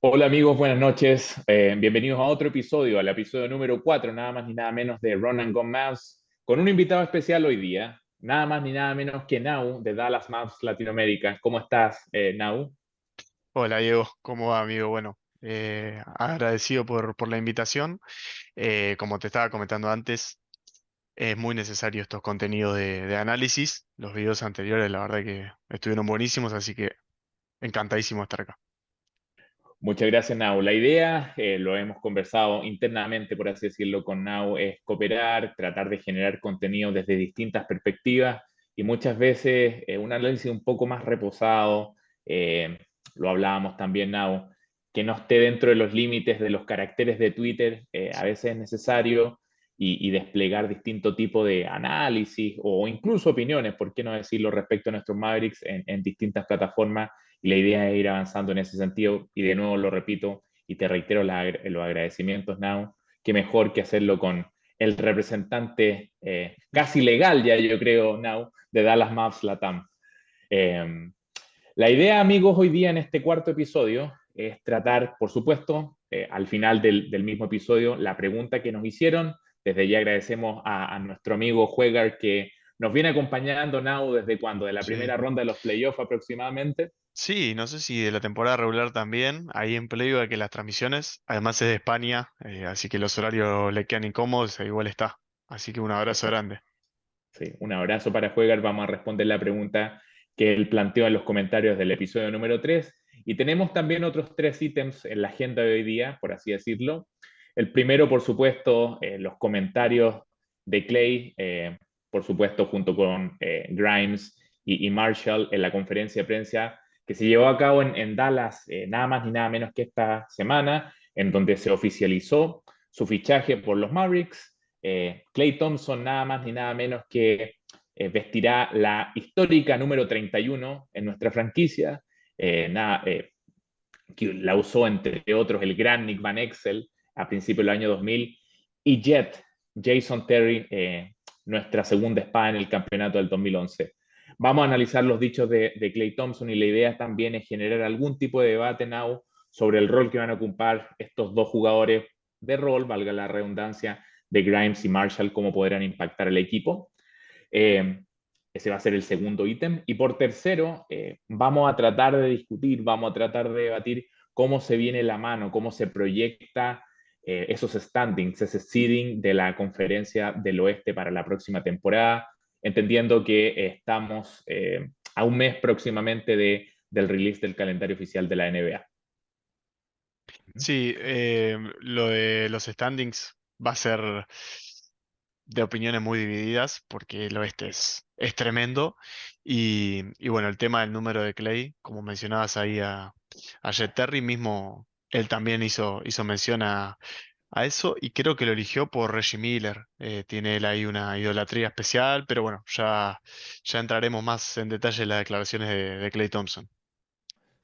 Hola amigos, buenas noches. Bienvenidos a otro episodio, al episodio número 4, nada más ni nada menos de Run and Gun Mavs, con un invitado especial hoy día, nada más ni nada menos que Nau de Dallas Mavs Latinoamérica. ¿Cómo estás, Nau? Hola Diego, ¿cómo va amigo? Bueno, agradecido por la invitación. Como te estaba comentando antes, es muy necesario estos contenidos de análisis. Los videos anteriores, la verdad que estuvieron buenísimos, así que encantadísimo de estar acá. Muchas gracias, Nau. La idea, lo hemos conversado internamente, por así decirlo, con Nau, es cooperar, tratar de generar contenido desde distintas perspectivas y muchas veces un análisis un poco más reposado, eh, lo hablábamos también, Nau, que no esté dentro de los límites de los caracteres de Twitter, a veces es necesario y desplegar distinto tipo de análisis o incluso opiniones, por qué no decirlo, respecto a nuestros Mavericks en distintas plataformas y la idea es ir avanzando en ese sentido. Y de nuevo lo repito y te reitero los agradecimientos, Now, que mejor que hacerlo con el representante casi legal, ya yo creo, Now, de Dallas Mavs Latam. Eh, la idea, amigos, hoy día en este cuarto episodio es tratar, por supuesto, al final del mismo episodio, la pregunta que nos hicieron. Desde ya agradecemos a nuestro amigo Juegar que nos viene acompañando, Now, desde cuando, de la Sí. primera ronda de los playoffs aproximadamente. Sí, no sé si de la temporada regular también, ahí en Playboy que las transmisiones, además es de España, así que los horarios le quedan incómodos, e igual está. Así que un abrazo Exacto. grande. Sí, un abrazo para Juegar. Vamos a responder la pregunta que él planteó en los comentarios del episodio número 3. Y tenemos también otros tres ítems en la agenda de hoy día, por así decirlo. El primero, por supuesto, los comentarios de Clay, por supuesto, junto con Grimes y Marshall en la conferencia de prensa que se llevó a cabo en Dallas, nada más ni nada menos que esta semana, en donde se oficializó su fichaje por los Mavericks. Clay Thompson nada más ni nada menos que vestirá la histórica número 31 en nuestra franquicia, que la usó entre otros el gran Nick Van Exel a principios del año 2000, y Jason Terry, nuestra segunda espada en el campeonato del 2011. Vamos a analizar los dichos de Clay Thompson y la idea también es generar algún tipo de debate now sobre el rol que van a ocupar estos dos jugadores de rol, valga la redundancia, de Grimes y Marshall, cómo podrán impactar el equipo. Eh, ese va a ser el segundo ítem. Y por tercero, vamos a tratar de discutir, vamos a tratar de debatir cómo se viene la mano, cómo se proyecta esos standings, ese seeding de la conferencia del oeste para la próxima temporada, entendiendo que estamos a un mes próximamente del release del calendario oficial de la NBA. Sí, lo de los standings va a ser de opiniones muy divididas porque el oeste es tremendo. Y bueno, el tema del número de Clay, como mencionabas ahí a Jet Terry mismo, él también hizo mención a eso y creo que lo eligió por Reggie Miller. Tiene él ahí una idolatría especial, pero bueno, ya entraremos más en detalle en las declaraciones de Clay Thompson.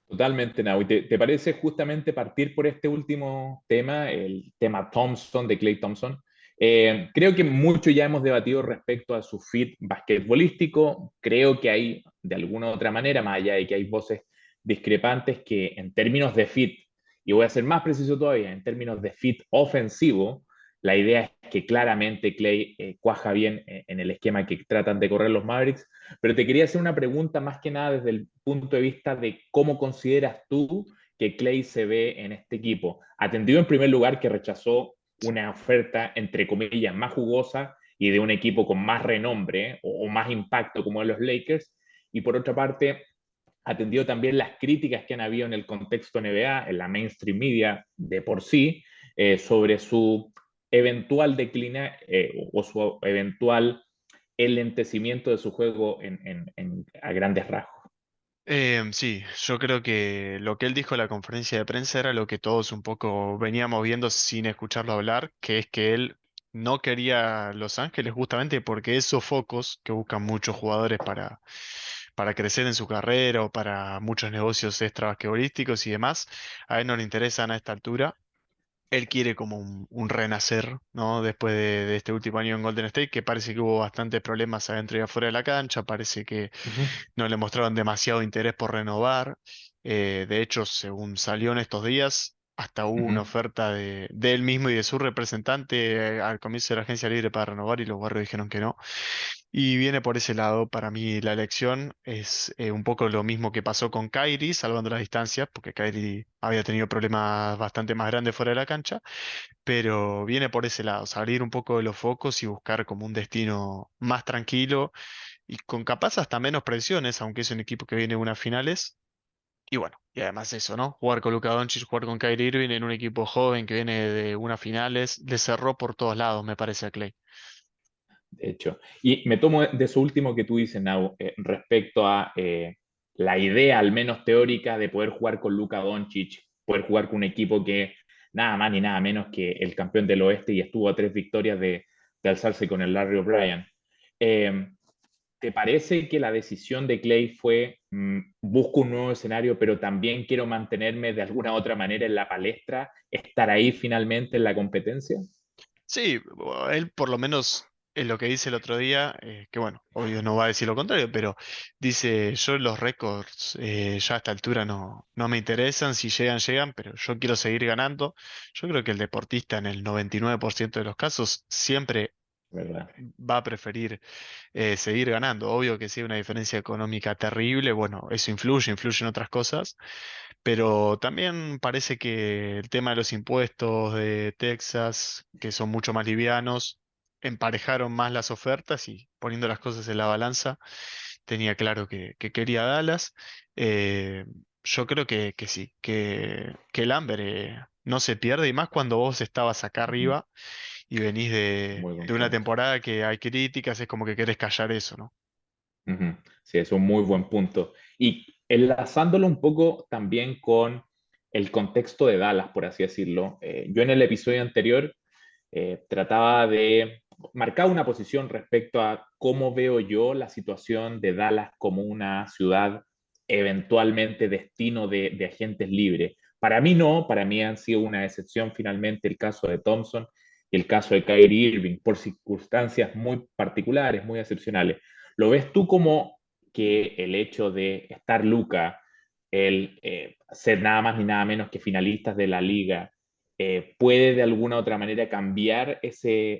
Totalmente, Nau. ¿Te parece justamente partir por este último tema, el tema Thompson, de Clay Thompson? Creo que mucho ya hemos debatido respecto a su fit basquetbolístico. Creo que hay, de alguna u otra manera, más allá de que hay voces discrepantes, que en términos de fit, y voy a ser más preciso todavía, en términos de fit ofensivo, la idea es que claramente Clay cuaja bien en el esquema que tratan de correr los Mavericks, pero te quería hacer una pregunta más que nada desde el punto de vista de cómo consideras tú que Clay se ve en este equipo. Atendido en primer lugar que rechazó una oferta, entre comillas, más jugosa y de un equipo con más renombre o más impacto como los Lakers. Y por otra parte, atendido también las críticas que han habido en el contexto NBA, en la mainstream media de por sí, sobre su eventual declina o su eventual el lentecimiento de su juego a grandes rasgos. Sí, yo creo que lo que él dijo en la conferencia de prensa era lo que todos un poco veníamos viendo sin escucharlo hablar, que es que él no quería Los Ángeles justamente porque esos focos que buscan muchos jugadores para crecer en su carrera o para muchos negocios extra basquetbolísticos y demás, a él no le interesan a esta altura. Él quiere como un renacer, ¿no? Después de este último año en Golden State, que parece que hubo bastantes problemas adentro y afuera de la cancha, parece que Uh -huh. no le mostraron demasiado interés por renovar. De hecho, según salió en estos días, hasta hubo una Ujú. oferta de él mismo y de su representante al comienzo de la agencia libre para renovar y los Warriors dijeron que no. Y viene por ese lado, para mí la elección es un poco lo mismo que pasó con Kyrie, salvando las distancias, porque Kyrie había tenido problemas bastante más grandes fuera de la cancha, pero viene por ese lado, salir un poco de los focos y buscar como un destino más tranquilo y con capaz hasta menos presiones, aunque es un equipo que viene de unas finales. Y bueno, y además eso, ¿no? Jugar con Luka Doncic, jugar con Kyrie Irving en un equipo joven que viene de unas finales, le cerró por todos lados, me parece a Clay. De hecho. Y me tomo de eso último que tú dices, Nau, respecto a la idea, al menos teórica, de poder jugar con Luka Doncic, poder jugar con un equipo que nada más ni nada menos que el campeón del oeste y estuvo a 3 victorias de alzarse con el Larry O'Brien. Eh, ¿Te parece que la decisión de Clay fue busco un nuevo escenario, pero también quiero mantenerme de alguna otra manera en la palestra, estar ahí finalmente en la competencia? Sí, él por lo menos en lo que dice el otro día, que bueno, obvio no va a decir lo contrario, pero dice, yo los récords ya a esta altura no me interesan, si llegan, llegan, pero yo quiero seguir ganando. Yo creo que el deportista en el 99% de los casos siempre ¿Verdad? va a preferir seguir ganando. Obvio que si hay una diferencia económica terrible, bueno, eso influye en otras cosas, pero también parece que el tema de los impuestos de Texas, que son mucho más livianos, emparejaron más las ofertas y poniendo las cosas en la balanza, tenía claro que quería Dallas. Eh, yo creo que sí, que el hambre no se pierde y más cuando vos estabas acá Ujú. arriba y venís Muy buen de una punto. temporada que hay críticas, es como que querés callar eso, ¿no? Ujú. Sí, es un muy buen punto. Y enlazándolo un poco también con el contexto de Dallas, por así decirlo. Yo en el episodio anterior trataba de marcar una posición respecto a cómo veo yo la situación de Dallas como una ciudad eventualmente destino de agentes libres. Para mí no, para mí han sido una excepción finalmente el caso de Thompson y el caso de Kyrie Irving, por circunstancias muy particulares, muy excepcionales. ¿Lo ves tú como que el hecho de estar Luca, el ser nada más ni nada menos que finalistas de la liga, puede de alguna u otra manera cambiar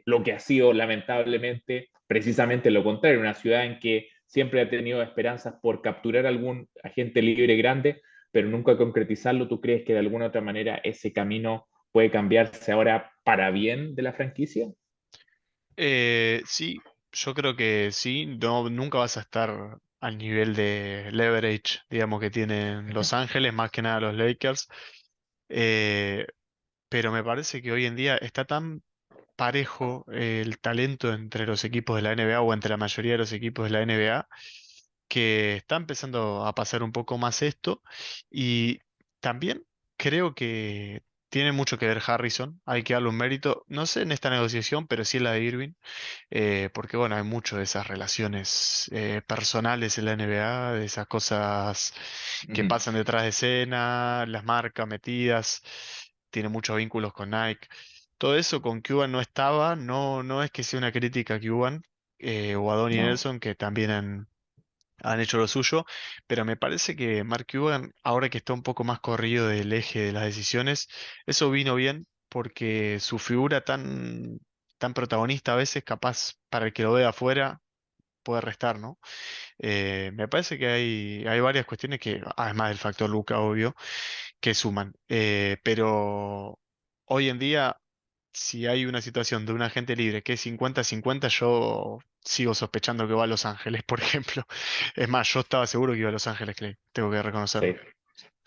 lo que ha sido lamentablemente precisamente lo contrario, una ciudad en que siempre ha tenido esperanzas por capturar algún agente libre grande, pero nunca concretizarlo? ¿Tú crees que de alguna u otra manera ese camino puede cambiarse ahora para bien de la franquicia? Sí, yo creo que sí, no, nunca vas a estar al nivel de leverage, digamos, que tienen Los Ángeles, más que nada los Lakers, eh, pero me parece que hoy en día está tan parejo el talento entre los equipos de la NBA o entre la mayoría de los equipos de la NBA que está empezando a pasar un poco más esto y también creo que tiene mucho que ver Harrison, hay que darle un mérito, no sé en esta negociación, pero sí en la de Irving, porque bueno, hay mucho de esas relaciones personales en la NBA, de esas cosas que Ujú. pasan detrás de escena, las marcas metidas, tiene muchos vínculos con Nike. Todo eso con Cuban no estaba, no es que sea una crítica a Cuban o a Donnie No, Nelson, que también han hecho lo suyo, pero me parece que Mark Cuban, ahora que está un poco más corrido del eje de las decisiones, eso vino bien porque su figura tan protagonista a veces, capaz para el que lo ve afuera, puede restar, ¿no? Me parece que hay varias cuestiones que, además del factor Luca, obvio, que suman. Pero hoy en día, si hay una situación de un agente libre que es 50-50, yo sigo sospechando que va a Los Ángeles, por ejemplo. Es más, yo estaba seguro que iba a Los Ángeles, Clay. Tengo que sí. reconocerlo.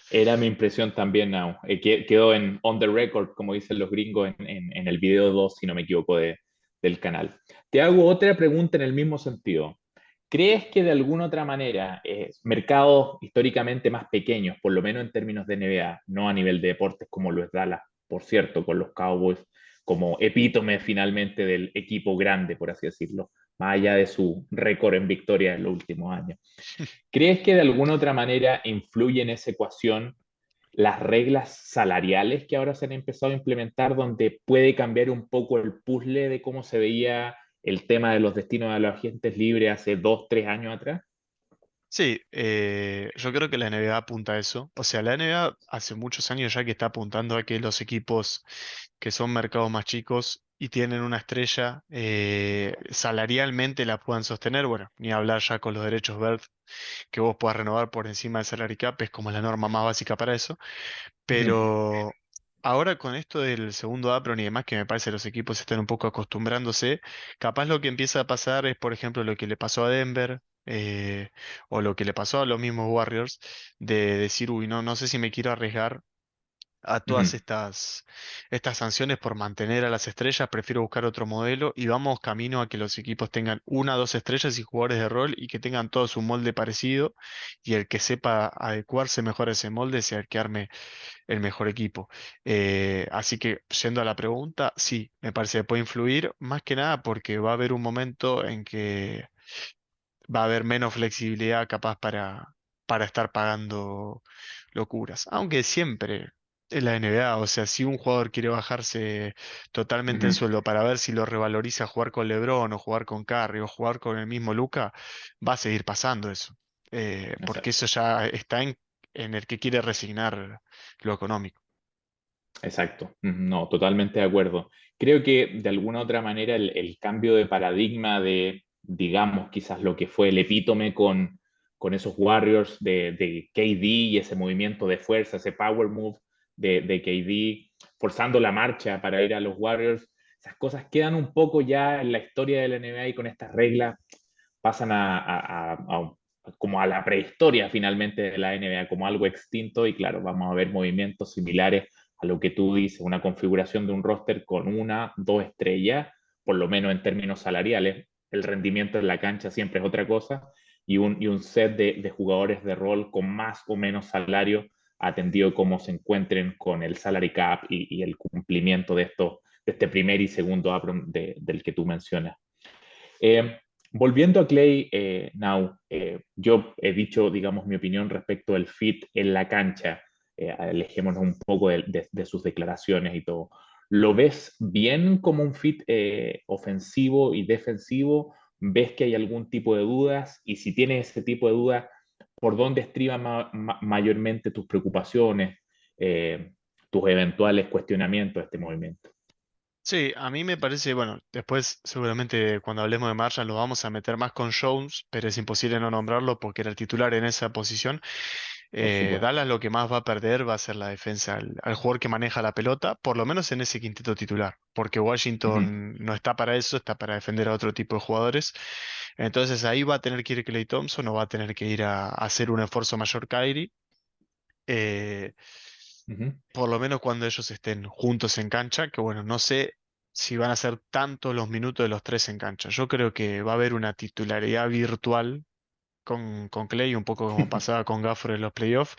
Era mi impresión también, Now. Quedó en on the record, como dicen los gringos, en el video 2 si no me equivoco, del canal. Te hago otra pregunta en el mismo sentido. ¿Crees que de alguna otra manera mercados históricamente más pequeños, por lo menos en términos de NBA, no a nivel de deportes como lo es Dallas, por cierto, con los Cowboys como epítome finalmente del equipo grande, por así decirlo, más allá de su récord en victoria en los últimos años? ¿Crees que de alguna otra manera influye en esa ecuación las reglas salariales que ahora se han empezado a implementar, donde puede cambiar un poco el puzzle de cómo se veía el tema de los destinos de los agentes libres hace 2, 3 años atrás? Sí, yo creo que la NBA apunta a eso. O sea, la NBA hace muchos años ya que está apuntando a que los equipos que son mercados más chicos y tienen una estrella, salarialmente la puedan sostener. Bueno, ni hablar ya con los derechos verde, que vos puedas renovar por encima del salary cap, es como la norma más básica para eso. Ujú, Pero ahora con esto del segundo apron y demás, que me parece que los equipos están un poco acostumbrándose, capaz lo que empieza a pasar es, por ejemplo, lo que le pasó a Denver, o lo que le pasó a los mismos Warriors, de decir, uy, no, no sé si me quiero arriesgar a todas ujú. estas sanciones por mantener a las estrellas, prefiero buscar otro modelo y vamos camino a que los equipos tengan una, dos estrellas y jugadores de rol y que tengan todo su molde parecido y el que sepa adecuarse mejor a ese molde sea el que arme el mejor equipo. Así que, yendo a la pregunta, sí, me parece que puede influir, más que nada porque va a haber un momento en que va a haber menos flexibilidad capaz para estar pagando locuras. Aunque siempre en la NBA, o sea, si un jugador quiere bajarse totalmente el Ujú, sueldo para ver si lo revaloriza jugar con LeBron o jugar con Curry o jugar con el mismo Luka, va a seguir pasando eso. Porque exacto, eso ya está en el que quiere resignar lo económico. exacto. Ujú, no, totalmente de acuerdo. Creo que de alguna otra manera el cambio de paradigma de, digamos, quizás lo que fue el epítome con esos Warriors de KD y ese movimiento de fuerza, ese power move de KD, forzando la marcha para ir a los Warriors, esas cosas quedan un poco ya en la historia de la NBA y con estas reglas pasan como a la prehistoria finalmente de la NBA, como algo extinto y claro, vamos a ver movimientos similares a lo que tú dices, una configuración de un roster con una, dos estrellas, por lo menos en términos salariales. El rendimiento en la cancha siempre es otra cosa y un set de jugadores de rol con más o menos salario atendido cómo se encuentren con el salary cap y el cumplimiento de este primer y segundo apron del que tú mencionas. Eh, Volviendo a Clay Now, yo he dicho, digamos, mi opinión respecto al fit en la cancha. Alejémonos un poco de sus declaraciones y todo. ¿Lo ves bien como un fit ofensivo y defensivo? ¿Ves que hay algún tipo de dudas? Y si tienes ese tipo de dudas, ¿por dónde estriban mayormente tus preocupaciones, tus eventuales cuestionamientos de este movimiento? Sí, a mí me parece, bueno, después seguramente cuando hablemos de Marshall lo vamos a meter más con Jones, pero es imposible no nombrarlo porque era el titular en esa posición. Por supuesto. Dallas lo que más va a perder va a ser la defensa al jugador que maneja la pelota, por lo menos en ese quinteto titular, porque Ujú, Washington no está para eso, está para defender a otro tipo de jugadores. Entonces ahí va a tener que ir Klay Thompson o va a tener que ir a hacer un esfuerzo mayor Kyrie. Eh, ujú, por lo menos cuando ellos estén juntos en cancha, que bueno, no sé si van a ser tantos los minutos de los tres en cancha. Yo creo que va a haber una titularidad virtual con Clay, un poco como pasaba con Gafford en los playoffs.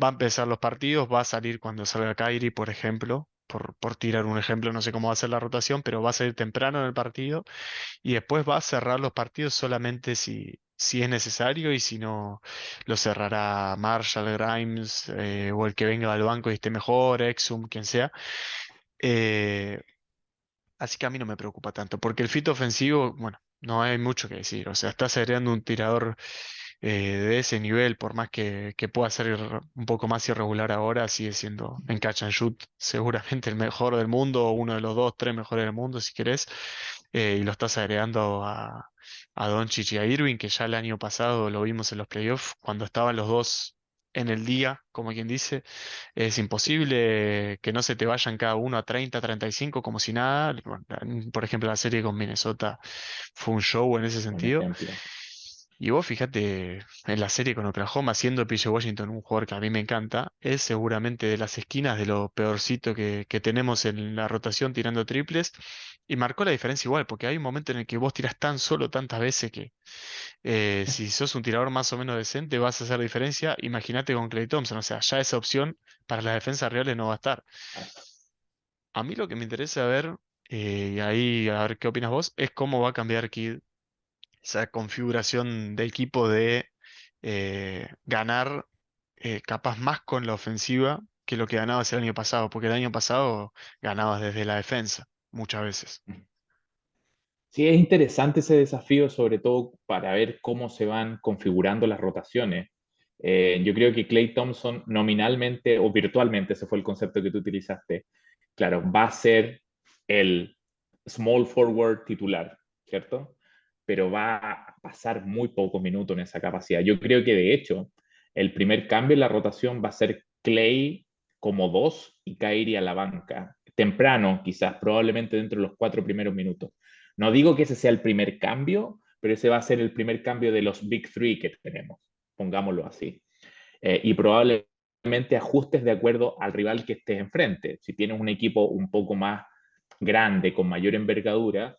Va a empezar los partidos, va a salir cuando salga Kyrie, por ejemplo. Por tirar un ejemplo, no sé cómo va a ser la rotación, pero va a salir temprano en el partido y después va a cerrar los partidos solamente si es necesario y si no, lo cerrará Marshall, Grimes, o el que venga al banco y esté mejor, Exum, quien sea. Eh, Así que a mí no me preocupa tanto, porque el fit ofensivo, bueno, no hay mucho que decir. O sea, estás agregando un tirador de ese nivel, por más que pueda ser un poco más irregular ahora, sigue siendo en catch and shoot seguramente el mejor del mundo, o uno de los dos, tres mejores del mundo, si querés. Y lo estás agregando a Doncic y a Irving, que ya el año pasado lo vimos en los playoffs, cuando estaban los dos en el día, como quien dice. Es imposible que no se te vayan cada uno a 30, 35 como si nada. Bueno, por ejemplo, la serie con Minnesota fue un show en ese buen sentido. ejemplo. Y vos fíjate, en la serie con Oklahoma, siendo PJ Washington un jugador que a mí me encanta, es seguramente de las esquinas de lo peorcito que tenemos en la rotación tirando triples. Y marcó la diferencia igual, porque hay un momento en el que vos tirás tan solo tantas veces que si sos un tirador más o menos decente vas a hacer diferencia. Imagínate con Klay Thompson, o sea, ya esa opción para las defensas reales no va a estar. A mí lo que me interesa ver, y ahí a ver qué opinas vos, es cómo va a cambiar Kidd esa configuración de equipo de ganar capaz más con la ofensiva que lo que ganabas el año pasado, porque el año pasado ganabas desde la defensa muchas veces. Sí, es interesante ese desafío, sobre todo para ver cómo se van configurando las rotaciones. Yo creo que Klay Thompson nominalmente o virtualmente, ese fue el concepto que tú utilizaste, claro, va a ser el small forward titular, ¿cierto? Pero va a pasar muy pocos minutos en esa capacidad. Yo creo que de hecho el primer cambio en la rotación va a ser Clay como dos y Kyrie a la banca. Temprano, quizás, probablemente dentro de los 4 primeros minutos. No digo que ese sea el primer cambio, pero ese va a ser el primer cambio de los Big Three que tenemos, pongámoslo así. Y probablemente ajustes de acuerdo al rival que estés enfrente. Si tienes un equipo un poco más grande, con mayor envergadura,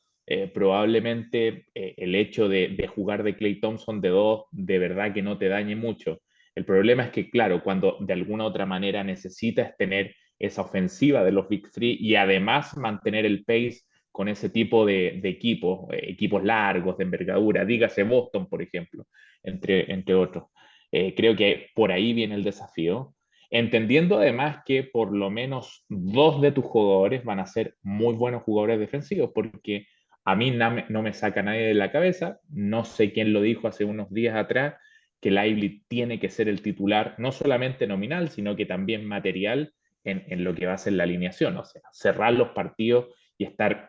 probablemente el hecho de jugar de Clay Thompson de dos, de verdad que no te dañe mucho. El problema es que, claro, cuando de alguna otra manera necesitas tener esa ofensiva de los Big Three y además mantener el pace con ese tipo de equipos, equipos largos, de envergadura, dígase Boston, por ejemplo, entre otros. Creo que por ahí viene el desafío, entendiendo además que por lo menos dos de tus jugadores van a ser muy buenos jugadores defensivos, porque a mí no me saca nadie de la cabeza, no sé quién lo dijo hace unos días atrás, que Lively tiene que ser el titular, no solamente nominal, sino que también material en lo que va a ser la alineación, o sea, cerrar los partidos y estar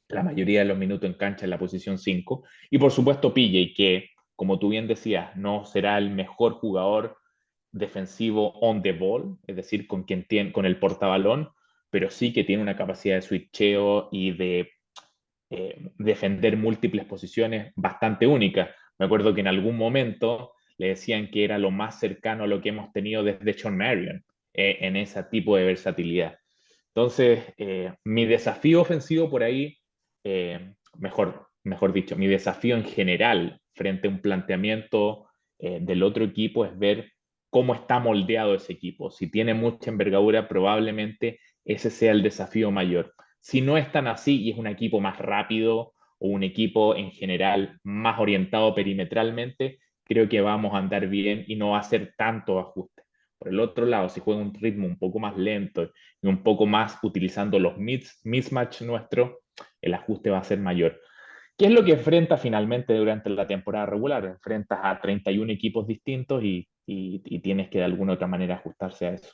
la mayoría de los minutos en cancha en la posición 5. Y por supuesto PJ, que como tú bien decías, no será el mejor jugador defensivo on the ball, es decir, con quien tiene, con el portabalón, pero sí que tiene una capacidad de switcheo y de defender múltiples posiciones bastante única. Me acuerdo que en algún momento le decían que era lo más cercano a lo que hemos tenido desde Sean Marion en ese tipo de versatilidad. Entonces, mi desafío ofensivo por ahí, mejor dicho, mi desafío en general frente a un planteamiento del otro equipo es ver cómo está moldeado ese equipo. Si tiene mucha envergadura, probablemente ese sea el desafío mayor. Si no es tan así y es un equipo más rápido o un equipo en general más orientado perimetralmente, creo que vamos a andar bien y no va a ser tanto ajuste. Por el otro lado, si juega un ritmo un poco más lento y un poco más utilizando los mismatch nuestros, el ajuste va a ser mayor. ¿Qué es lo que enfrenta finalmente durante la temporada regular? Enfrentas a 31 equipos distintos y tienes que de alguna u otra manera ajustarse a eso.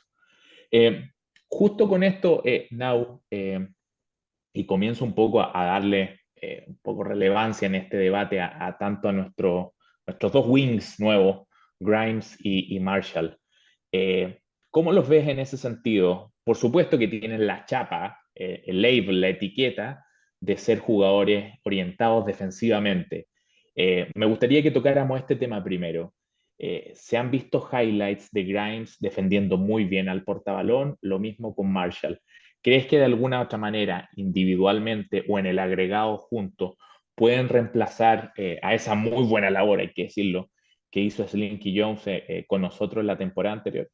Eh, Justo con esto, Now, y comienzo un poco a darle un poco relevancia en este debate a tanto a nuestros dos wings nuevos, Grimes y Marshall. Eh, ¿Cómo los ves en ese sentido? Por supuesto que tienen la chapa, el label, la etiqueta de ser jugadores orientados defensivamente. Me gustaría que tocáramos este tema primero. Se han visto highlights de Grimes defendiendo muy bien al portabalón, lo mismo con Marshall. ¿Crees que de alguna otra manera, individualmente o en el agregado juntos, pueden reemplazar a esa muy buena labor, hay que decirlo, que hizo Slinky Jones con nosotros la temporada anterior?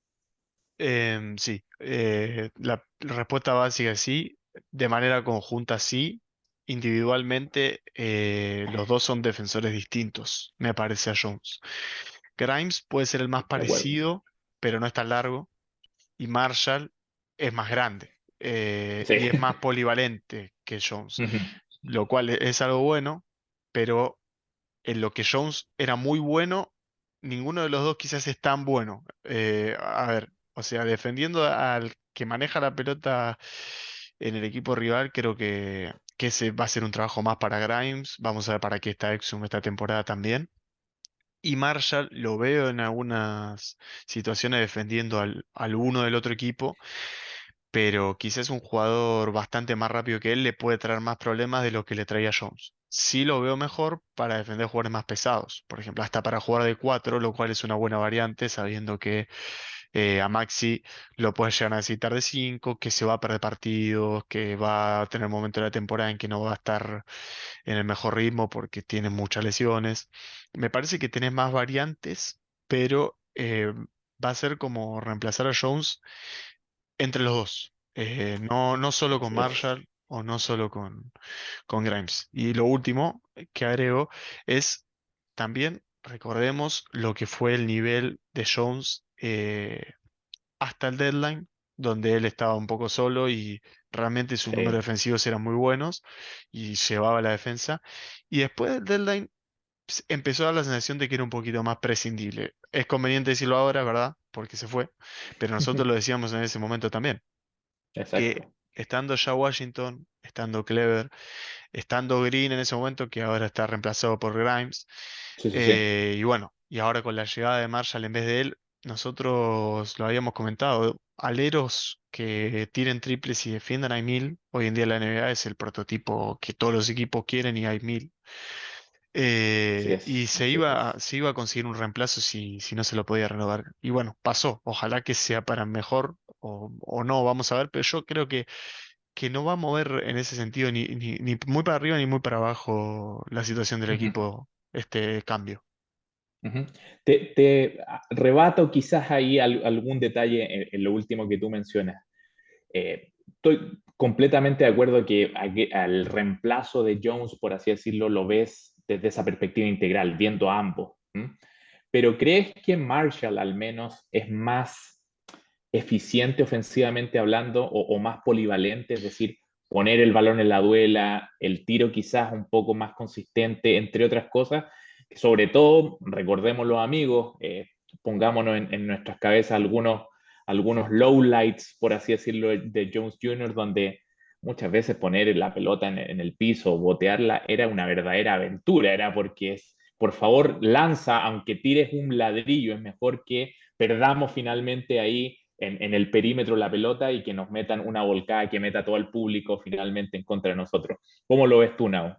Sí, la respuesta básica es sí, de manera conjunta sí, individualmente los dos son defensores distintos, me parece a Jones. Grimes puede ser el más De acuerdo. parecido, pero no es tan largo, y Marshall es más grande Sí. y es más polivalente que Jones, Ujú. lo cual es algo bueno, pero en lo que Jones era muy bueno, ninguno de los dos quizás es tan bueno. A ver, o sea, defendiendo al que maneja la pelota en el equipo rival, creo que ese va a ser un trabajo más para Grimes. Vamos a ver para qué está Exum esta temporada también. Y Marshall lo veo en algunas situaciones defendiendo al uno del otro equipo, pero quizás un jugador bastante más rápido que él le puede traer más problemas de lo que le traía Jones. Sí lo veo mejor para defender jugadores más pesados, por ejemplo, hasta para jugar de 4, lo cual es una buena variante, sabiendo que a Maxi lo puede llegar a necesitar de 5, que se va a perder partidos, que va a tener momentos de la temporada en que no va a estar en el mejor ritmo porque tiene muchas lesiones. Me parece que tenés más variantes, pero va a ser como reemplazar a Jones entre los dos. No solo con Así es. Marshall o no solo con Grimes. Y lo último que agrego es también recordemos lo que fue el nivel de Jones hasta el deadline. donde él estaba un poco solo y realmente sus números Sí. defensivos eran muy buenos y llevaba la defensa. Y después del deadline empezó a dar la sensación de que era un poquito más prescindible. Es conveniente decirlo ahora, ¿verdad? Porque se fue, pero nosotros lo decíamos en ese momento también, que Exacto. estando ya Washington, estando Clever, estando Green en ese momento, que ahora está reemplazado por Grimes, Sí, sí, sí. y bueno, y ahora con la llegada de Marshall en vez de él, nosotros lo habíamos comentado, aleros que tiren triples y defiendan hay mil. Hoy en día la NBA es el prototipo que todos los equipos quieren y hay mil. Y Así es. se iba a conseguir un reemplazo si no se lo podía renovar. Y bueno, pasó. Ojalá que sea para mejor o no, vamos a ver, pero yo creo que no va a mover en ese sentido ni muy para arriba ni muy para abajo la situación del Ujú, equipo, este cambio. ujú. Te rebato quizás ahí algún detalle en lo último que tú mencionas. Estoy completamente de acuerdo que al reemplazo de Jones, por así decirlo, lo ves desde esa perspectiva integral, viendo a ambos. ¿M? Pero ¿crees que Marshall al menos es más eficiente ofensivamente hablando o más polivalente? Es decir, poner el balón en la duela, el tiro quizás un poco más consistente, entre otras cosas. Sobre todo, recordemos los amigos, pongámonos en nuestras cabezas algunos lowlights, por así decirlo, de Jones Jr., donde muchas veces poner la pelota en el piso, botearla, era una verdadera aventura, era porque es, por favor, lanza, aunque tires un ladrillo, es mejor que perdamos finalmente ahí en el perímetro la pelota y que nos metan una volcada que meta todo el público finalmente en contra de nosotros. ¿Cómo lo ves tú, Nao?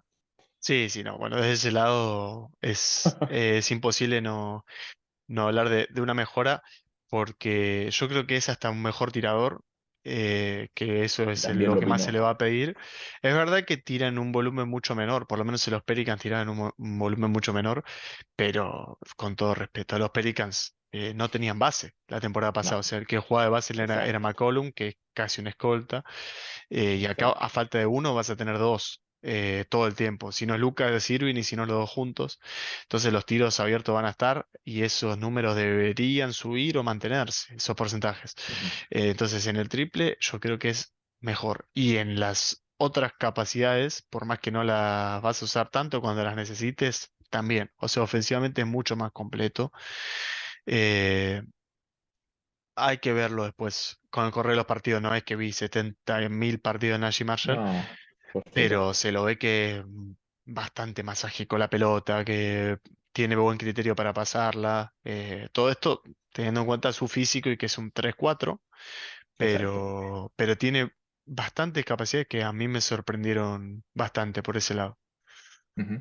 Sí, sí, no. Bueno, desde ese lado es imposible no hablar de una mejora, porque yo creo que es hasta un mejor tirador, que eso es También lo lo que más se opino. le va a pedir. Es verdad que tiran un volumen mucho menor, por lo menos en los Pelicans tiraban un volumen mucho menor, pero con todo respeto, los Pelicans no tenían base la temporada pasada, o No, sea, el que jugaba de base era exacto, McCollum, que es casi un escolta, y acá a exacto. falta de uno vas a tener dos. Todo el tiempo, si no es Lucas es Irving y si no los dos juntos, entonces los tiros abiertos van a estar y esos números deberían subir o mantenerse, esos porcentajes. Ujú, Entonces en el triple yo creo que es mejor. Y en las otras capacidades, por más que no las vas a usar tanto cuando las necesites, también. O sea, ofensivamente es mucho más completo. Eh, Hay que verlo después con el correr de los partidos. No es que vi 70.000 partidos de Najee Marshall, no, por pero supuesto. se lo ve que es bastante más ágil con la pelota, que tiene buen criterio para pasarla. Todo esto teniendo en cuenta su físico y que es un 3-4, Exacto. pero tiene bastantes capacidades que a mí me sorprendieron bastante por ese lado. Ujú.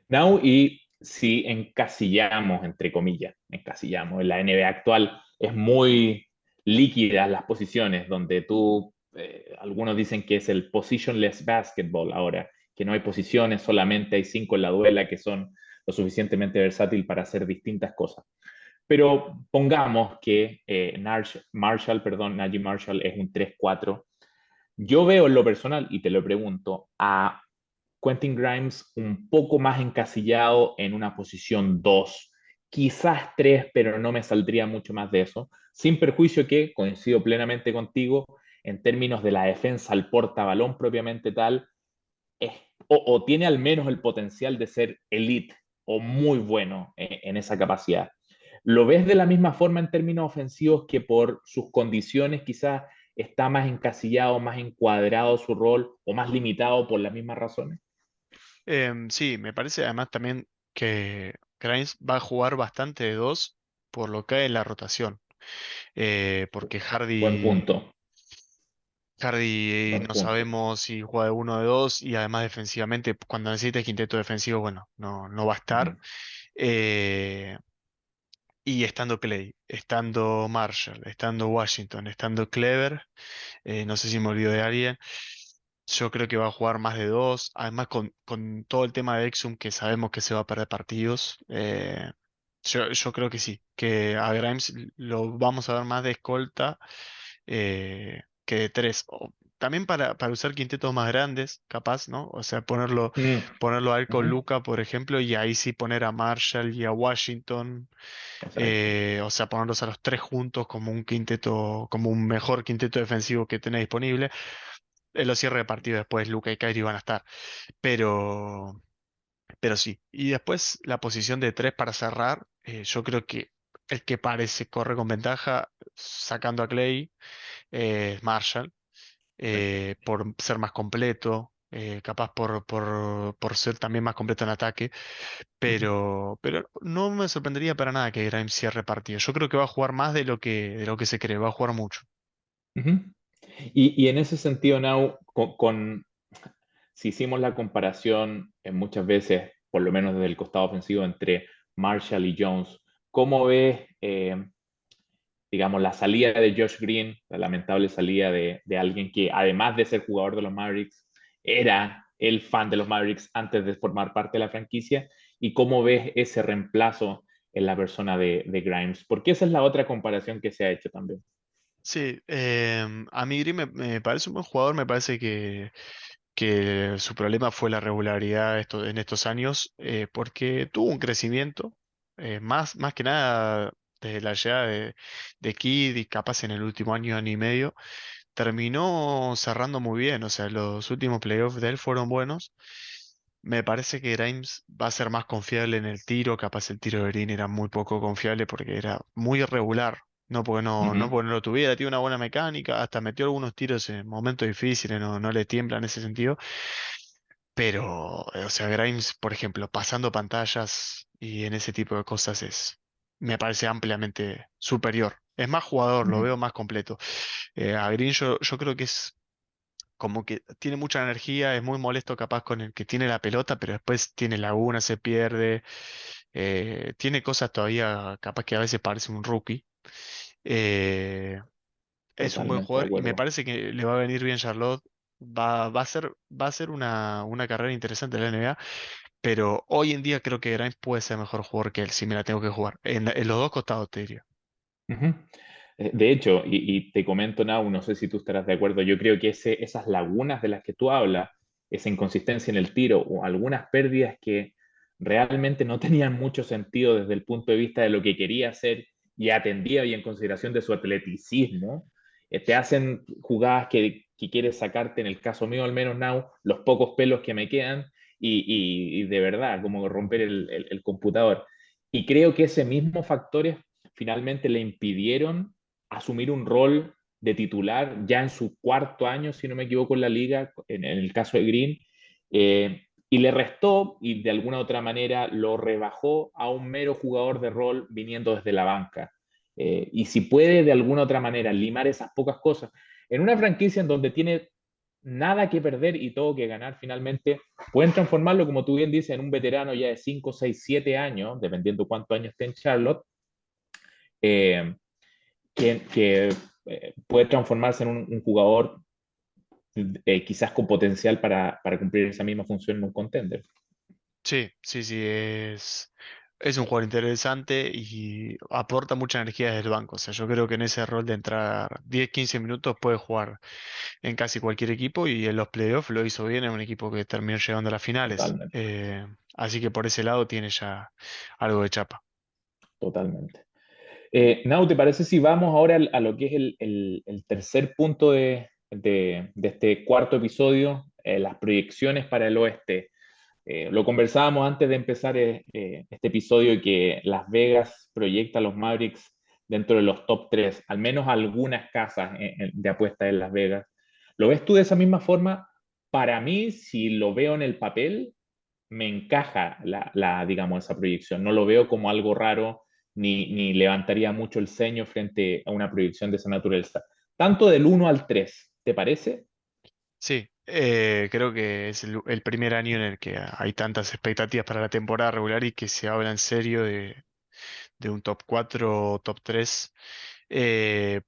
Now, y si encasillamos, entre comillas, encasillamos, en la NBA actual es muy líquida las posiciones, donde tú, algunos dicen que es el positionless basketball ahora, que no hay posiciones, solamente hay cinco en la duela que son lo suficientemente versátil para hacer distintas cosas. Pero pongamos que Marshall, perdón, Najee Marshall es un 3-4. Yo veo en lo personal, y te lo pregunto, a Quentin Grimes un poco más encasillado en una posición 2, quizás 3, pero no me saldría mucho más de eso, sin perjuicio que, coincido plenamente contigo, en términos de la defensa al portabalón propiamente tal, es, o tiene al menos el potencial de ser elite o muy bueno en esa capacidad. ¿Lo ves de la misma forma en términos ofensivos que por sus condiciones quizás está más encasillado, más encuadrado su rol o más limitado por las mismas razones? Sí, me parece además también que Grimes va a jugar bastante de dos por lo que hay en la rotación. Porque Buen punto, Hardy buen no punto. sabemos si juega de uno o de dos y además defensivamente, cuando necesite quinteto defensivo, bueno, no va a estar. Ujú, Eh, y estando Clay, estando Marshall, estando Washington, estando Clever, no sé si me olvido de alguien, yo creo que va a jugar más de dos, además con todo el tema de Exum que sabemos que se va a perder partidos, yo creo que sí, que a Grimes lo vamos a ver más de escolta que de tres. también para usar quintetos más grandes, capaz, ¿no? O sea, Mm, ponerlo a él con ujú, Luka, por ejemplo, y ahí sí poner a Marshall y a Washington, exacto. o sea, ponerlos a los tres juntos como un quinteto, como un mejor quinteto defensivo que tenés disponible. En los cierres de partido después Luka y Kyrie van a estar, pero, pero sí. Y después la posición de tres para cerrar, yo creo que el que parece corre con ventaja, sacando a Clay, es Marshall, por ser más completo, capaz por ser también más completo en ataque, Ujú, pero no me sorprendería para nada que Grimes cierre partido. Yo creo que va a jugar más de lo que se cree, va a jugar mucho. ujú. Y en ese sentido, Now, si hicimos la comparación muchas veces, por lo menos desde el costado ofensivo, entre Marshall y Jones, ¿cómo ves, digamos, la salida de Josh Green, la lamentable salida de alguien que, además de ser jugador de los Mavericks, era el fan de los Mavericks antes de formar parte de la franquicia? ¿Y cómo ves ese reemplazo en la persona de Grimes? Porque esa es la otra comparación que se ha hecho también. Sí, a mí Green me parece un buen jugador, me parece que su problema fue la regularidad en estos años, porque tuvo un crecimiento, más que nada desde la llegada de Kidd y capaz en el último año, año y medio, terminó cerrando muy bien, o sea, los últimos playoffs de él fueron buenos. Me parece que Grimes va a ser más confiable en el tiro, capaz el tiro de Green era muy poco confiable porque era muy irregular. No Ujú, porque no lo tuviera, tiene una buena mecánica, hasta metió algunos tiros en momentos difíciles, no le tiembla en ese sentido. Pero, o sea, Grimes, por ejemplo, pasando pantallas y en ese tipo de cosas me parece ampliamente superior. Es más jugador, lo ujú, veo más completo. A Green yo creo que es como que tiene mucha energía, es muy molesto capaz con el que tiene la pelota, pero después tiene laguna, se pierde, tiene cosas todavía capaz que a veces parece un rookie. Eh, es un buen totalmente de jugador y me acuerdo. parece que le va a venir bien Charlotte. Va a ser una carrera interesante en la NBA, pero hoy en día creo que Grimes puede ser mejor jugador que él, si me la tengo que jugar. En los dos costados, te diría. Ujú. De hecho, y te comento, Nau, no sé si tú estarás de acuerdo, yo creo que esas lagunas de las que tú hablas, esa inconsistencia en el tiro o algunas pérdidas que realmente no tenían mucho sentido desde el punto de vista de lo que quería hacer y atendía y en consideración de su atleticismo, te hacen jugadas que quieres sacarte, en el caso mío al menos, Nau, los pocos pelos que me quedan y de verdad, como romper el computador. Y creo que ese mismo factores finalmente le impidieron asumir un rol de titular ya en su cuarto año, si no me equivoco, en la liga, en el caso de Green, y le restó y de alguna otra manera lo rebajó a un mero jugador de rol viniendo desde la banca. Y si puede de alguna otra manera limar esas pocas cosas en una franquicia en donde tiene nada que perder y todo que ganar finalmente, pueden transformarlo, como tú bien dices, en un veterano ya de 5 6 7 años, dependiendo cuántos años esté en Charlotte, eh, que puede transformarse en un jugador quizás con potencial para cumplir esa misma función en un contender. Sí, sí, sí, es un jugador interesante y aporta mucha energía desde el banco. O sea, yo creo que en ese rol de entrar 10, 15 minutos puede jugar en casi cualquier equipo y en los playoffs lo hizo bien en un equipo que terminó llegando a las finales. Totalmente, Así que por ese lado tiene ya algo de chapa. totalmente. Nau, ¿te parece si vamos ahora a lo que es el tercer punto de este cuarto episodio, las proyecciones para el oeste? Lo conversábamos antes de empezar este episodio y que Las Vegas proyecta a los Mavericks dentro de los top 3, al menos algunas casas de apuestas en Las Vegas. ¿Lo ves tú de esa misma forma? Para mí, si lo veo en el papel, me encaja digamos, esa proyección. No lo veo como algo raro ni levantaría mucho el ceño frente a una proyección de esa naturaleza. Tanto del 1 al 3, ¿te parece? Sí, creo que es el primer año en el que hay tantas expectativas para la temporada regular y que se habla en serio de un top 4 o top 3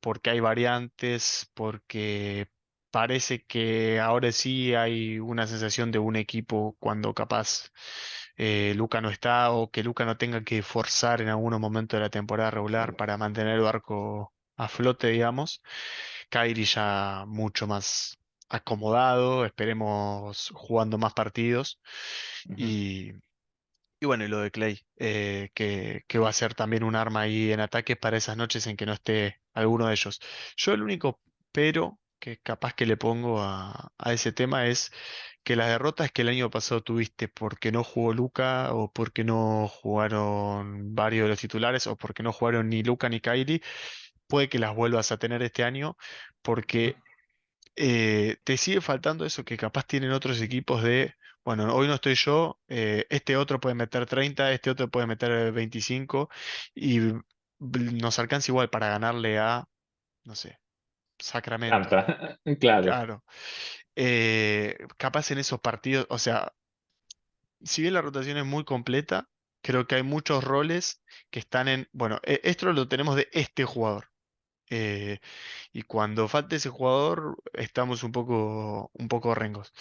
porque hay variantes, porque parece que ahora sí hay una sensación de un equipo cuando capaz Luka no está o que Luka no tenga que forzar en algunos momentos de la temporada regular para mantener el barco a flote, digamos. Kyrie ya mucho más acomodado, esperemos jugando más partidos. Ujú. Y, y bueno, y lo de Clay, que va a ser también un arma ahí en ataque para esas noches en que no esté alguno de ellos. Yo el único pero que capaz que le pongo a ese tema es que las derrotas que el año pasado tuviste porque no jugó Luka o porque no jugaron varios de los titulares o porque no jugaron ni Luka ni Kyrie, puede que las vuelvas a tener este año porque te sigue faltando eso que capaz tienen otros equipos de, bueno, hoy no estoy yo, este otro puede meter 30, este otro puede meter 25 y nos alcanza igual para ganarle a, no sé, Sacramento. Tanta, claro. Claro. Capaz en esos partidos, o sea, si bien la rotación es muy completa, creo que hay muchos roles que están en, bueno, esto lo tenemos de este jugador. eh, y cuando falte ese jugador, estamos un poco rengos.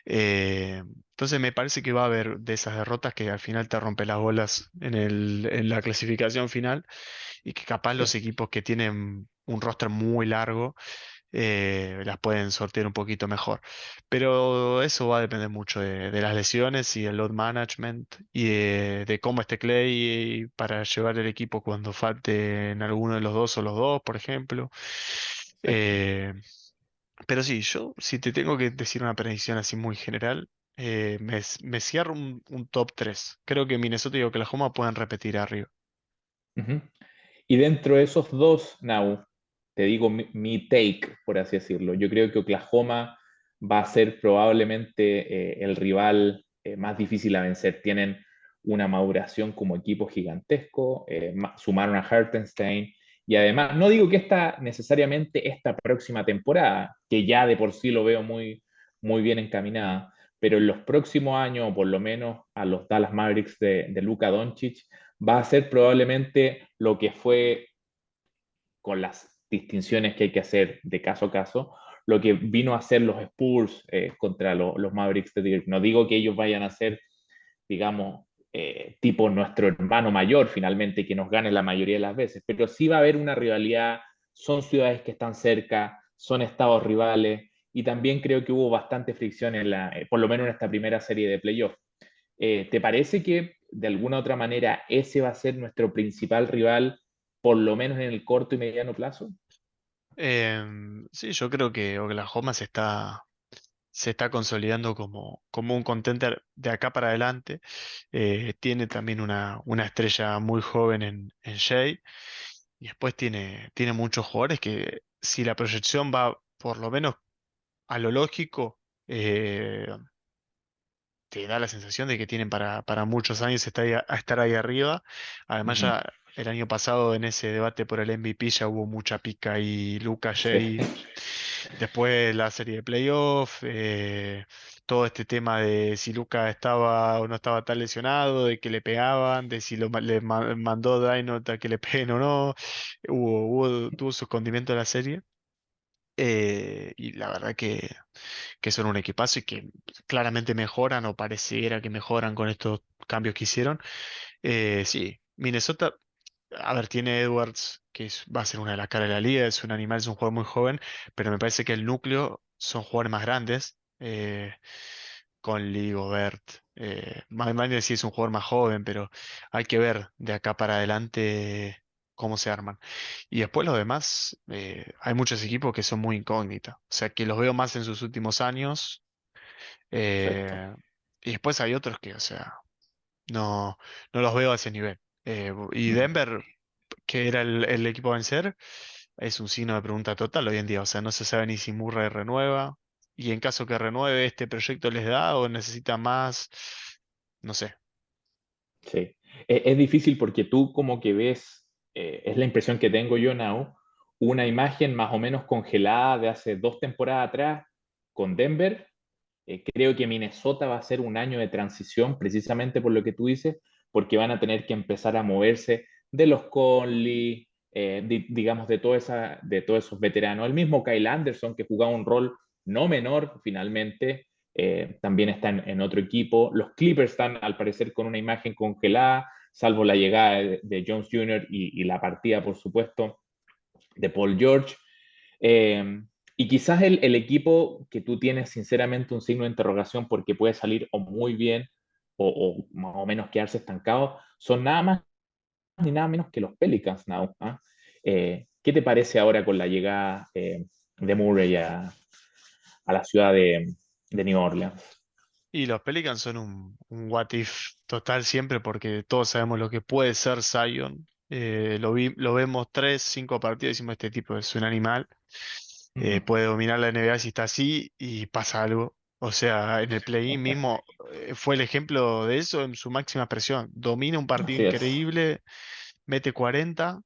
Entonces me parece que va a haber de esas derrotas que al final te rompe las bolas en la clasificación final y que capaz Sí. los equipos que tienen un roster muy largo las pueden sortear un poquito mejor. Pero eso va a depender mucho de las lesiones y el load management y de cómo esté Clay para llevar el equipo cuando falte en alguno de los dos o los dos, por ejemplo. Sí. Eh, pero sí, yo si te tengo que decir una predicción así muy general, me cierro un top 3. Creo que Minnesota y Oklahoma pueden repetir arriba. Ujú. Y dentro de esos dos, Now, te digo mi take, por así decirlo. Yo creo que Oklahoma va a ser probablemente el rival más difícil a vencer. Tienen una maduración como equipo gigantesco, sumaron a Hartenstein y además, no digo que esta necesariamente esta próxima temporada, que ya de por sí lo veo muy bien encaminada, pero en los próximos años, o por lo menos a los Dallas Mavericks de Luka Doncic, va a ser probablemente lo que fue con las distinciones que hay que hacer de caso a caso, lo que vino a hacer los Spurs contra los Mavericks de Dirk. No digo que ellos vayan a ser, digamos, tipo nuestro hermano mayor finalmente, que nos gane la mayoría de las veces, pero sí va a haber una rivalidad, son ciudades que están cerca, son estados rivales, y también creo que hubo bastante fricción por lo menos en esta primera serie de playoffs. ¿Te parece que de alguna otra manera ese va a ser nuestro principal rival, por lo menos en el corto y mediano plazo? Sí, yo creo que Oklahoma se está consolidando como un contender de acá para adelante. Tiene también una estrella muy joven en Shea. Y después tiene muchos jugadores que si la proyección va por lo menos a lo lógico, te da la sensación de que tienen para muchos años a estar ahí arriba. Además Ujú. ya el año pasado en ese debate por el MVP ya hubo mucha pica y Luka Sí, Shea. Después la serie de playoff, todo este tema de si Luka estaba o no estaba tan lesionado, de que le pegaban, de si mandó Draymond a que le peguen o no. Tuvo sus condimentos la serie. Y la verdad que son un equipazo y que claramente mejoran o pareciera que mejoran con estos cambios que hicieron. Sí, Minnesota, a ver, tiene Edwards, va a ser una de las caras de la liga, es un animal, es un jugador muy joven, pero me parece que el núcleo son jugadores más grandes. Conley, Gobert, Magdalena sí es un jugador más joven, pero hay que ver de acá para adelante cómo se arman. Y después los demás, hay muchos equipos que son muy incógnitas, o sea que los veo más en sus últimos años. perfecto. eh, y después hay otros que, o sea, no, no los veo a ese nivel. Y Ujú. Denver, que era el equipo a vencer, es un signo de pregunta total hoy en día. O sea, no se sabe ni si Murray renueva. Y en caso que renueve, ¿este proyecto les da o necesita más? No sé. Sí. Es difícil porque tú como que ves, es la impresión que tengo yo, Now, una imagen más o menos congelada de hace 2 temporadas atrás con Denver. Creo que Minnesota va a ser un año de transición, precisamente por lo que tú dices, porque van a tener que empezar a moverse de los Conley, digamos, de todos esos veteranos. El mismo Kyle Anderson, que jugaba un rol no menor finalmente, también está en otro equipo. Los Clippers están, al parecer, con una imagen congelada, salvo la llegada de Jones Jr. y la partida, por supuesto, de Paul George. Eh, Y quizás el equipo que tú tienes, sinceramente, un signo de interrogación porque puede salir o muy bien o más o menos quedarse estancado, son nada más ni nada menos que los Pelicans now. ¿Ah? ¿Qué te parece ahora con la llegada de Murray a la ciudad de New Orleans? Y los Pelicans son un what if total siempre porque todos sabemos lo que puede ser Zion. Lo vemos 3, 5 partidos y decimos este tipo es un animal. Ujú. Puede dominar la NBA si está así y pasa algo. O sea, en el play-in mismo fue el ejemplo de eso en su máxima expresión. Domina un partido Así es. increíble, mete 40,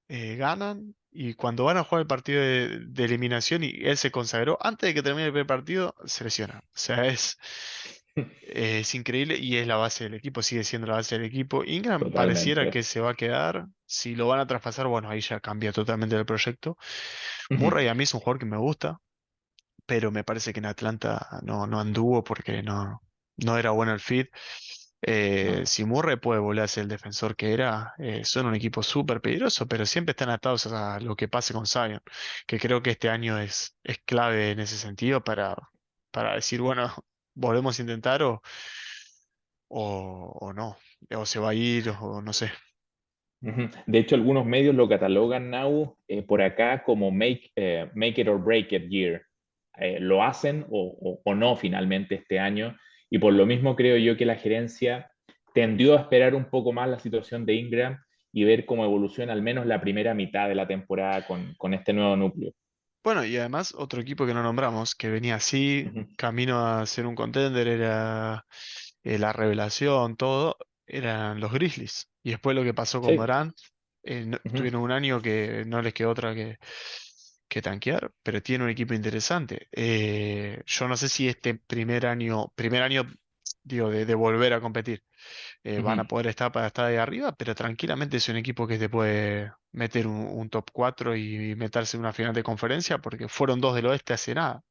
ganan y cuando van a jugar el partido de eliminación y él se consagró, antes de que termine el primer partido, se lesiona. O sea, es increíble y es la base del equipo, sigue siendo la base del equipo. Ingram pareciera Totalmente. que se va a quedar. Si lo van a traspasar, bueno, ahí ya cambia totalmente el proyecto. Ujú. Murray a mí es un jugador que me gusta, pero me parece que en Atlanta no anduvo porque no era bueno el fit. No. Si Murray puede volver a ser el defensor que era, son un equipo súper peligroso, pero siempre están atados a lo que pase con Zion, que creo que este año es clave en ese sentido para decir, bueno, volvemos a intentar o no, o se va a ir o no sé. Ujú. De hecho, algunos medios lo catalogan now por acá como make it or break it year. Lo hacen o no finalmente este año. Y por lo mismo creo yo que la gerencia tendió a esperar un poco más la situación de Ingram y ver cómo evoluciona al menos la primera mitad de la temporada con este nuevo núcleo. Bueno, y además otro equipo que no nombramos, que venía así, Ujú. camino a ser un contender, era la revelación, todo, eran los Grizzlies. Y después lo que pasó con Sí. Morant, Ujú. tuvieron un año que no les quedó otra que tanquear, pero tiene un equipo interesante. Yo no sé si este primer año, digo, de volver a competir, van Ujú. a poder estar para estar ahí arriba, pero tranquilamente es un equipo que te puede meter un top 4 y meterse en una final de conferencia, porque fueron dos del oeste hace nada.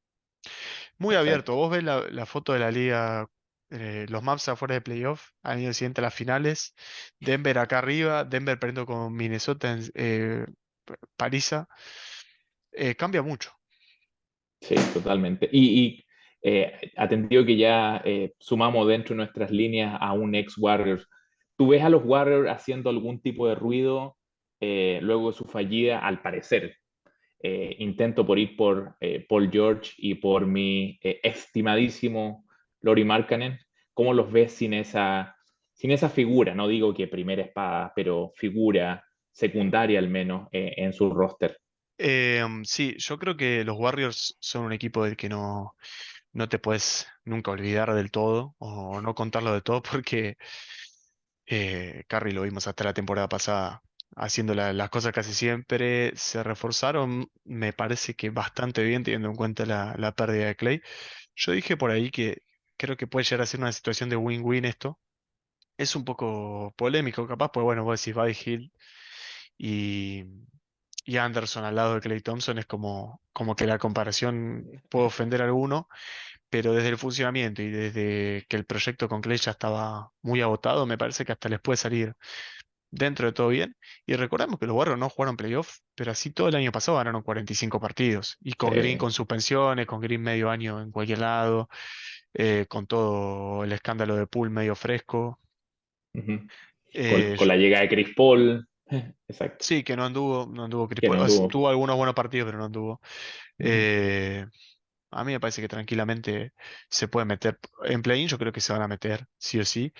Muy abierto. Exacto. Vos ves la foto de la liga, los maps afuera de playoff, al año siguiente a las finales, Denver acá arriba, Denver perdiendo con Minnesota en Paliza. Cambia mucho. Sí, totalmente. Atendido que ya sumamos dentro de nuestras líneas a un ex Warriors, ¿tú ves a los Warriors haciendo algún tipo de ruido luego de su fallida, al parecer, intento por ir por Paul George y por mi estimadísimo Lauri Markkanen? ¿Cómo los ves sin esa figura? No digo que primera espada, pero figura secundaria al menos en su roster. Sí, yo creo que los Warriors son un equipo del que no te puedes nunca olvidar del todo o no contarlo de todo porque Curry lo vimos hasta la temporada pasada haciendo las cosas casi siempre. Se reforzaron, me parece que bastante bien teniendo en cuenta la pérdida de Clay. Yo dije por ahí que creo que puede llegar a ser una situación de win-win esto. Es un poco polémico capaz, pues bueno, vos decís Buddy Hield y, y Anderson al lado de Clay Thompson es como que la comparación puede ofender a alguno, pero desde el funcionamiento y desde que el proyecto con Clay ya estaba muy agotado, me parece que hasta les puede salir dentro de todo bien. Y recordemos que los Warriors no jugaron playoff, pero así todo el año pasado ganaron 45 partidos. Y Sí. con Green con suspensiones, con Green medio año en cualquier lado, con todo el escándalo de Poole medio fresco. Ujú. Eh, Con la llegada de Chris Paul. Exacto, sí, que no anduvo Chris que Paul. no O sea, anduvo. tuvo algunos buenos partidos, pero no anduvo. Ujú. Eh, a mí me parece que tranquilamente se puede meter. En play-in yo creo que se van a meter, sí o sí.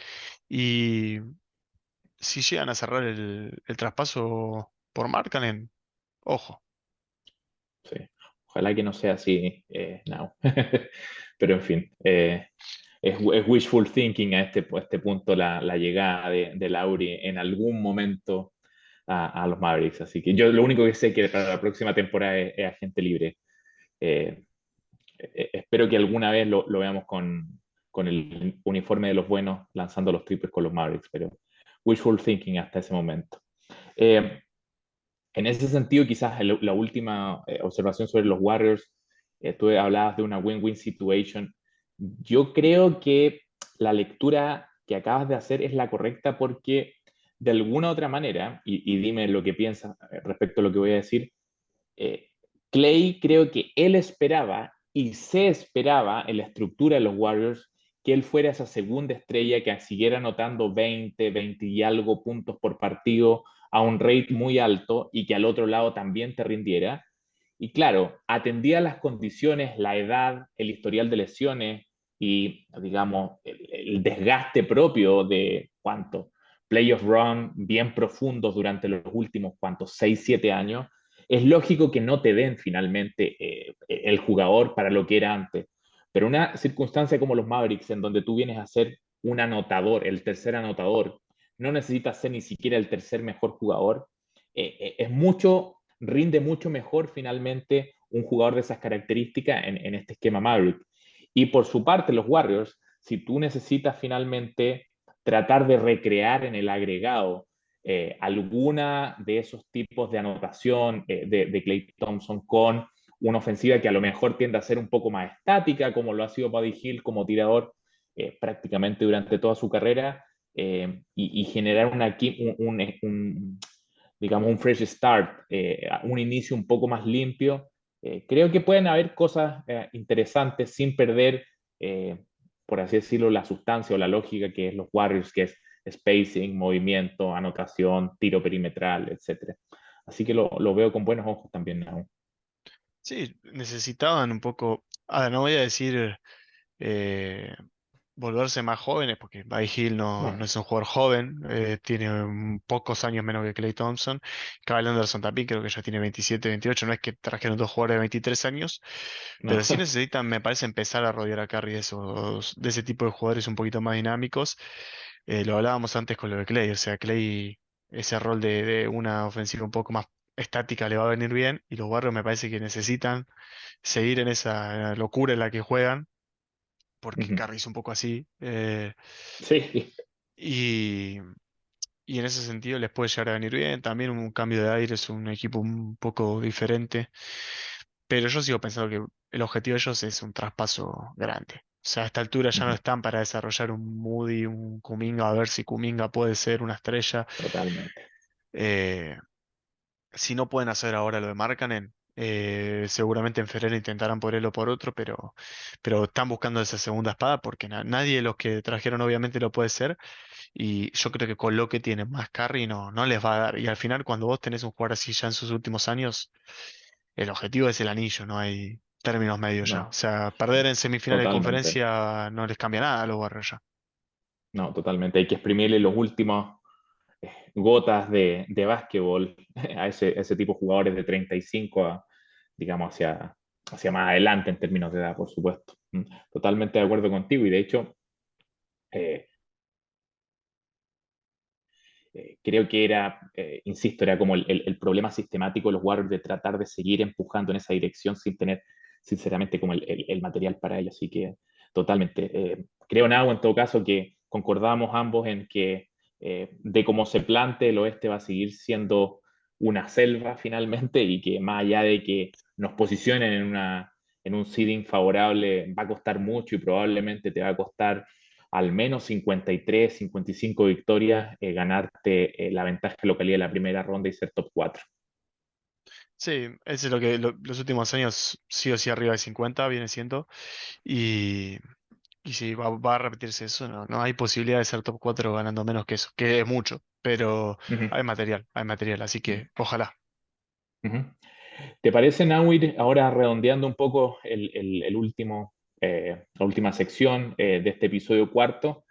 Y si llegan a cerrar el traspaso por Markkanen, ojo. Sí. Ojalá que no sea así, now. Pero en fin, es wishful thinking a este punto la llegada de Lauri en algún momento a los Mavericks. Así que yo lo único que sé que para la próxima temporada es agente libre. Eh, Espero que alguna vez lo veamos con el uniforme de los buenos lanzando los triples con los Mavericks, pero wishful thinking hasta ese momento. Eh, en ese sentido, quizás la última observación sobre los Warriors, tú hablabas de una win-win situation. Yo creo que la lectura que acabas de hacer es la correcta porque de alguna otra manera, y dime lo que piensas respecto a lo que voy a decir, eh, Clay creo que él esperaba y se esperaba en la estructura de los Warriors que él fuera esa segunda estrella que siguiera anotando 20, 20 y algo puntos por partido a un rate muy alto y que al otro lado también te rindiera. Y claro, atendía las condiciones, la edad, el historial de lesiones y, digamos, el desgaste propio de cuánto, playoff run bien profundos durante los últimos, cuántos, 6 7 años, es lógico que no te den finalmente el jugador para lo que era antes. Pero una circunstancia como los Mavericks, en donde tú vienes a ser un anotador, el tercer anotador, no necesitas ser ni siquiera el tercer mejor jugador, es mucho, rinde mucho mejor finalmente un jugador de esas características en este esquema Maverick. Y por su parte, los Warriors, si tú necesitas finalmente tratar de recrear en el agregado alguna de esos tipos de anotación de Klay Thompson con una ofensiva que a lo mejor tiende a ser un poco más estática, como lo ha sido Buddy Hield como tirador prácticamente durante toda su carrera, y generar digamos, un fresh start, un inicio un poco más limpio. Creo que pueden haber cosas interesantes sin perder, eh, por así decirlo, la sustancia o la lógica que es los Warriors, que es spacing, movimiento, anotación, tiro perimetral, etcétera. Así que lo veo con buenos ojos también aún. Sí, necesitaban un poco, no voy a decir eh, volverse más jóvenes, porque Buddy Hield no No, es un jugador joven, tiene pocos años menos que Klay Thompson. Kyle Anderson también creo que ya tiene 27, 28, no es que trajeron dos jugadores de 23 años, no, pero sí necesitan, me parece, empezar a rodear a Curry de ese tipo de jugadores un poquito más dinámicos. Lo hablábamos antes con lo de Clay, o sea, Clay, ese rol de una ofensiva un poco más estática le va a venir bien, y los Warriors me parece que necesitan seguir en esa locura en la que juegan, porque ujú. Curry es un poco así, Sí, y, y en ese sentido les puede llegar a venir bien. También un cambio de aire, es un equipo un poco diferente, pero yo sigo pensando que el objetivo de ellos es un traspaso grande. O sea, a esta altura ya no ujú, están para desarrollar un Moody, un Kuminga, a ver si Kuminga puede ser una estrella. totalmente. Eh, si no pueden hacer ahora lo de Markkanen, seguramente en febrero intentarán por él o por otro, pero están buscando esa segunda espada porque nadie de los que trajeron obviamente lo puede ser. Y yo creo que con lo que tienen más carry no les va a dar. Y al final, cuando vos tenés un jugador así ya en sus últimos años, el objetivo es el anillo, no hay términos medios ya. O No, sea, perder en semifinal de totalmente. conferencia no les cambia nada a los Warriors ya. No, totalmente. Hay que exprimirle los últimos gotas de básquetbol a ese tipo de jugadores de 35 a, digamos, hacia más adelante en términos de edad, por supuesto. Totalmente de acuerdo contigo y de hecho eh, creo que era, insisto, era como el problema sistemático de los Warriors de tratar de seguir empujando en esa dirección sin tener, sinceramente, como el material para ello. Así que totalmente. Creo, Nao, en todo caso, que concordamos ambos en que de cómo se plante el oeste va a seguir siendo una selva finalmente y que más allá de que nos posicionen en un seeding favorable, va a costar mucho y probablemente te va a costar al menos 53, 55 victorias, ganarte la ventaja de localidad de la primera ronda y ser top 4. Sí, ese es lo que los últimos años sí o sí arriba de 50 viene siendo. Y, y si va a repetirse eso, no hay posibilidad de ser top 4 ganando menos que eso, que es mucho, pero Uh hay material, así -huh. que ojalá. Uh -huh. ¿Te parece, Nawir, ahora redondeando un poco el último, la última sección de este episodio cuarto,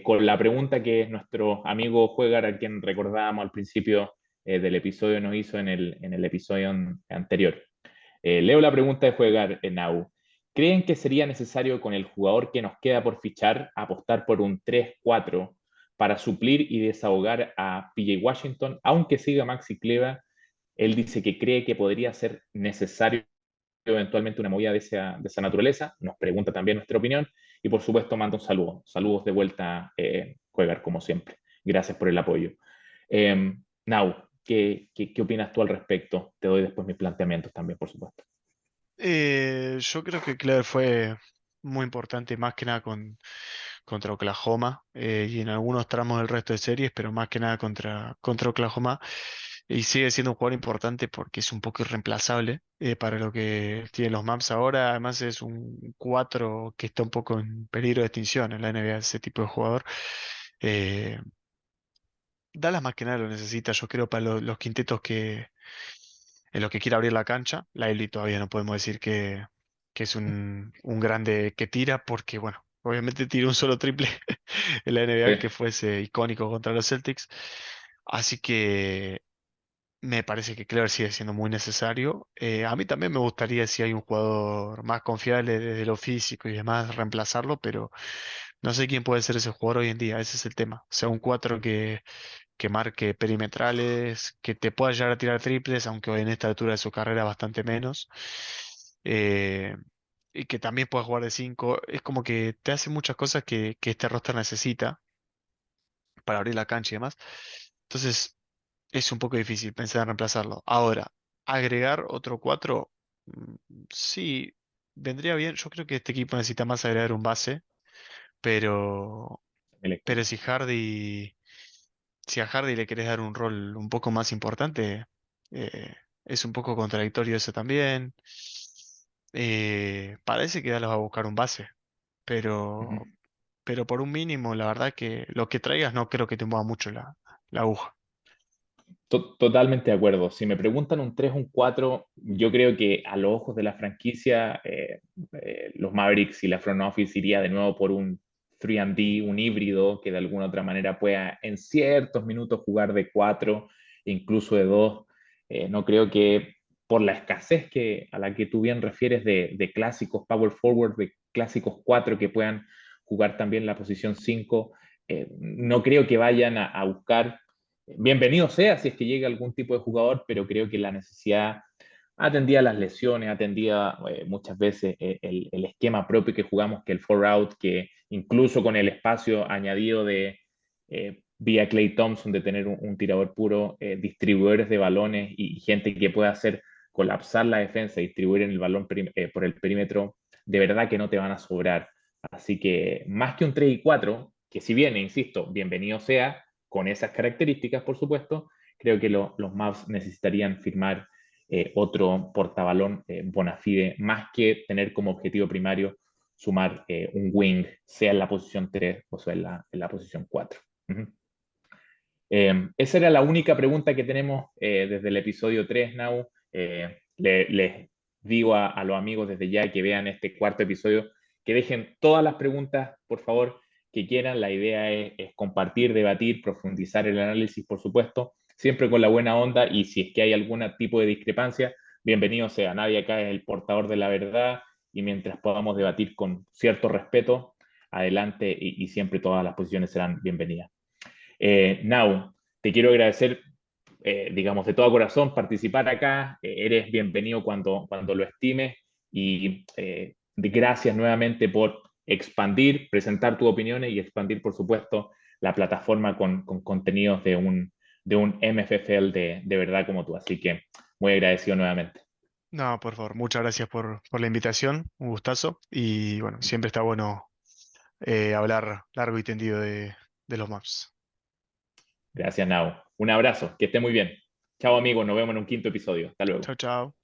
con la pregunta que nuestro amigo Juegar, a quien recordábamos al principio del episodio, nos hizo en el episodio anterior? Leo la pregunta de Juegar en Nau. ¿Creen que sería necesario con el jugador que nos queda por fichar apostar por un 3-4 para suplir y desahogar a PJ Washington, aunque siga Maxi Cleva? Él dice que cree que podría ser necesario eventualmente una movida de esa naturaleza. Nos pregunta también nuestra opinión y por supuesto manda un saludo. Saludos de vuelta, Juegar, como siempre. Gracias por el apoyo. Nau, ¿qué opinas tú al respecto? Te doy después mis planteamientos también, por supuesto. Yo creo que Clever fue muy importante, más que nada contra Oklahoma, y en algunos tramos del resto de series, pero más que nada contra Oklahoma. Y sigue siendo un jugador importante porque es un poco irreemplazable para lo que tienen los Mavs ahora. Además es un 4 que está un poco en peligro de extinción en la NBA, ese tipo de jugador. Eh, Dallas más que nada lo necesita, yo creo, para los quintetos en los que quiere abrir la cancha. Lively todavía no podemos decir que es un grande que tira porque, bueno, obviamente tiró un solo triple en la NBA que Sí. fuese icónico contra los Celtics. Así que me parece que Clever sigue siendo muy necesario. A mí también me gustaría, si hay un jugador más confiable desde lo físico y demás, reemplazarlo, pero no sé quién puede ser ese jugador hoy en día. Ese es el tema. O sea, un 4 que marque perimetrales, que te pueda llegar a tirar triples, aunque hoy en esta altura de su carrera bastante menos. eh, y que también pueda jugar de 5. Es como que te hace muchas cosas que este roster necesita para abrir la cancha y demás. Entonces, es un poco difícil pensar en reemplazarlo. Ahora, agregar otro 4 sí, vendría bien. Yo creo que este equipo necesita más agregar un base, pero, El pero equipo. si a Hardy le querés dar un rol un poco más importante, eh, es un poco contradictorio eso también. Parece que Dallas va a buscar un base, Ujú. pero, pero por un mínimo, la verdad que lo que traigas no creo que te mueva mucho la aguja. Totalmente de acuerdo. Si me preguntan un 3 un 4 yo creo que a los ojos de la franquicia, los Mavericks y la front office iría de nuevo por un 3D, un híbrido que de alguna otra manera pueda en ciertos minutos jugar de 4, incluso de 2. No creo que por la escasez a la que tú bien refieres de clásicos power forward, de clásicos 4 que puedan jugar también la posición 5, no creo que vayan a buscar. Bienvenido sea si es que llega algún tipo de jugador, pero creo que la necesidad atendía las lesiones, atendía muchas veces el esquema propio que jugamos, que el four out, que incluso con el espacio añadido de vía Clay Thompson, de tener un tirador puro, distribuidores de balones y gente que pueda hacer colapsar la defensa y distribuir en el balón por el perímetro, de verdad que no te van a sobrar. Así que más que un 3 y 4 que si viene, insisto, bienvenido sea, con esas características, por supuesto, creo que los Mavs necesitarían firmar otro portabalón bona fide, más que tener como objetivo primario sumar un wing, sea en la posición 3 o sea en la posición 4. Uh-huh. Esa era la única pregunta que tenemos desde el episodio 3, Now. Les digo a los amigos desde ya que vean este cuarto episodio, que dejen todas las preguntas, por favor, que quieran. La idea es compartir, debatir, profundizar el análisis, por supuesto, siempre con la buena onda y si es que hay algún tipo de discrepancia, bienvenido sea. Nadie acá es el portador de la verdad y mientras podamos debatir con cierto respeto, adelante y siempre todas las posiciones serán bienvenidas. Now, te quiero agradecer, digamos, de todo corazón participar acá. Eres bienvenido cuando lo estimes y gracias nuevamente por expandir, presentar tus opiniones y expandir, por supuesto, la plataforma con contenidos de un MFFL de verdad como tú. Así que muy agradecido nuevamente. No, por favor, muchas gracias por la invitación, un gustazo. Y bueno, siempre está bueno hablar largo y tendido de los maps. Gracias, Now. Un abrazo, que esté muy bien. Chao, amigos, nos vemos en un quinto episodio. Hasta luego. Chao, chao.